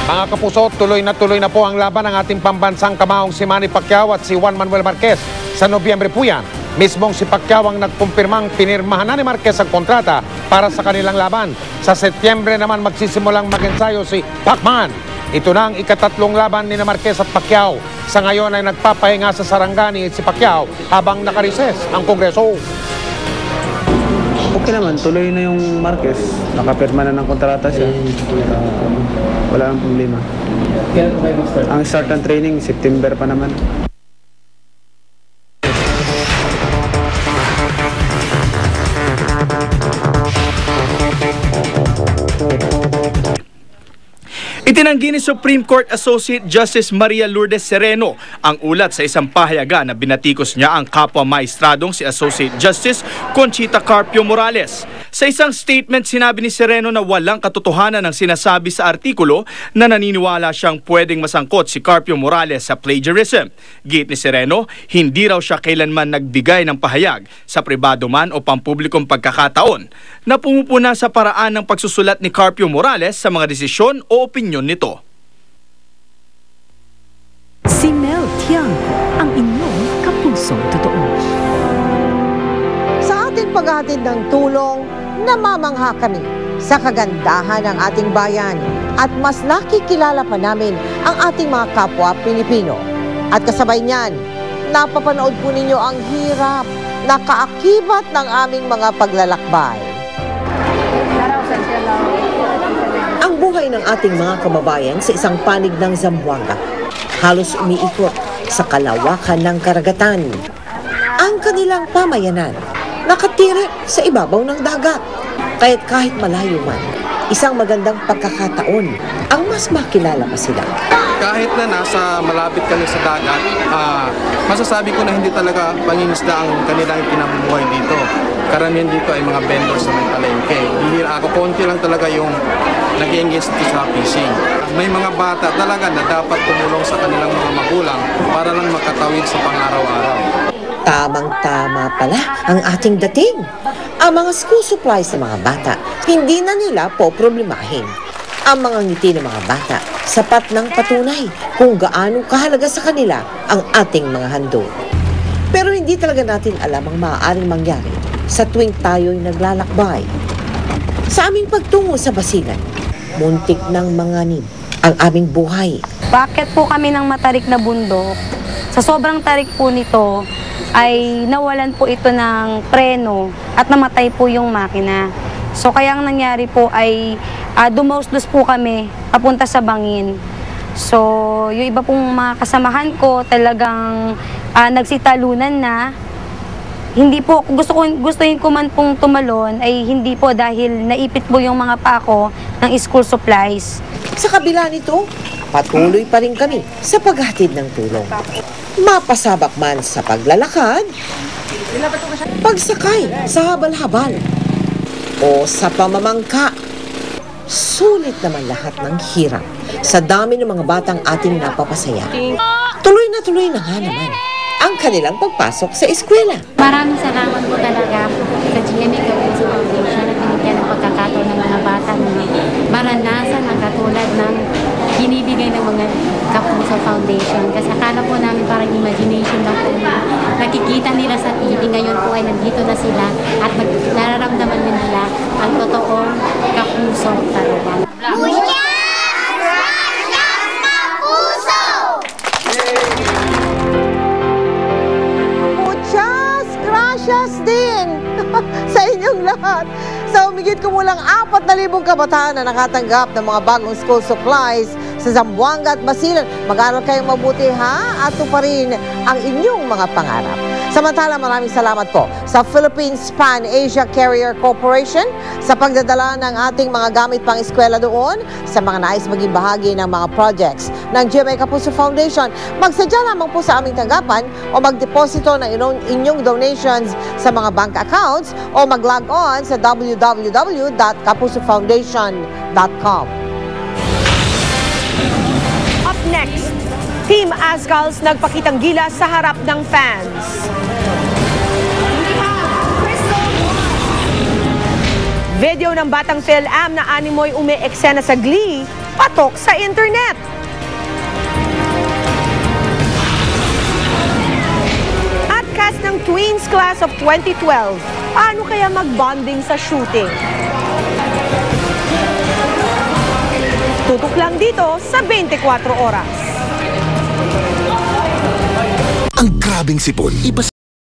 Mga kapuso, tuloy na po ang laban ng ating pambansang kamaong si Manny Pacquiao at si Juan Manuel Marquez. Sa Nobyembre po yan, mismong si Pacquiao ang nagkumpirmang pinirmahan na ni Marquez ang kontrata para sa kanilang laban. Sa Setyembre naman magsisimulang mag-ensayo si Pacman. Ito na ang ikatatlong laban ni Marquez at Pacquiao. Sa ngayon ay nagpapahinga sa Sarangani si Pacquiao habang nakarises ang Kongreso. Okay naman, tuloy na yung Marquez. Nakapirma na ng kontrata siya. Wala nang problema. Ang start ng training, September pa naman. Itinanggi ni Supreme Court Associate Justice Maria Lourdes Sereno ang ulat sa isang pahayagan na binatikos niya ang kapwa maestradong si Associate Justice Conchita Carpio Morales. Sa isang statement, sinabi ni Sereno na walang katotohanan ang sinasabi sa artikulo na naniniwala siyang pwedeng masangkot si Carpio Morales sa plagiarism. Giit ni Sereno, hindi raw siya kailanman nagbigay ng pahayag sa pribado man o pampublikong pagkakataon na pumupuna sa paraan ng pagsusulat ni Carpio Morales sa mga desisyon o opinyon nito. Si Mel Tiangco, ang inyong kapusong totoo. Sa ating paghahatid ng tulong, namamangha kami sa kagandahan ng ating bayan at mas nakikilala pa namin ang ating mga kapwa Pilipino. At kasabay niyan, napapanood po ninyo ang hirap na kaakibat ng aming mga paglalakbay. Ang buhay ng ating mga kababayan sa isang panig ng Zamboanga halos umiikot sa kalawakan ng karagatan. Ang kanilang pamayanan nakatira sa ibabaw ng dagat. Kaya't kahit malayo man, isang magandang pagkakataon ang mas makilala pa sila. Kahit na nasa malapit kami sa dagat, masasabi ko na hindi talaga pangingisda ang kanilang pinamumuhay dito. Karamihan dito ay mga vendors sa may palengke. Bihira ako, konti lang talaga yung nag-i-engage sa fishing. May mga bata talaga na dapat tumulong sa kanilang mga magulang para lang makatawid sa pang-araw-araw. Tamang-tama pala ang ating dating. Ang mga school supplies ng mga bata, hindi na nila po problemahin. Ang mga ngiti ng mga bata, sapat ng patunay kung gaano kahalaga sa kanila ang ating mga handog. Pero hindi talaga natin alam ang maaaring mangyari sa tuwing tayo'y naglalakbay. Sa aming pagtungo sa Basilan, muntik ng manganib ang aming buhay. Bakit po kami ng matarik na bundok? Sa sobrang tarik po nito, ay nawalan po ito ng preno at namatay po yung makina. So kaya ang nangyari po ay dumauslos po kami papunta sa bangin. So yung iba pong mga kasamahan ko talagang nagsitalunan na. Hindi po, gustuhin ko man pong tumalon ay hindi po dahil naipit po yung mga pako ng school supplies. Sa kabila nito, patuloy pa rin kami sa paghatid ng tulong. Mapasabak man sa paglalakad, pagsakay sa habal-habal, o sa pamamangka. Sulit naman lahat ng hirap sa dami ng mga batang ating napapasaya. Tuloy na nga naman ang kanilang pagpasok sa eskwela. Maraming salamat po talaga sa GMA Kapuso Foundation na binigyan ng pagkakataon ng mga bata na maranasan ang katulad ng binibigay ng mga Kapuso Foundation. Kasi akala po namin parang imagination lang po. Nakikita nila sa TV, ngayon po ay nandito na sila at nararamdaman nila ang totoong Kapuso talaga. Gracias din sa inyong lahat. Sa umigit kumulang 4,000 kabataan na nakatanggap ng mga bagong school supplies sa Zamboanga at Basilan. Mag-aral kayong mabuti ha at tuparin ang inyong mga pangarap. Samantala, maraming salamat po sa Philippines Pan Asia Carrier Corporation sa pagdadala ng ating mga gamit pang eskwela doon sa mga nais maging bahagi ng mga projects ng GMA Kapuso Foundation. Magsadya lamang po sa aming tanggapan o magdeposito ng inyong donations sa mga bank accounts o mag-log on sa www.kapusofoundation.com. Up next, Team Azkals nagpakitang gilas sa harap ng fans. Video ng batang Phil-Am na animoy umi-eksena sa Glee, patok sa internet. At cast ng Twins Class of 2012, paano kaya mag-bonding sa shooting? Tutok lang dito sa 24 oras. Ang grabing sipon, iba sa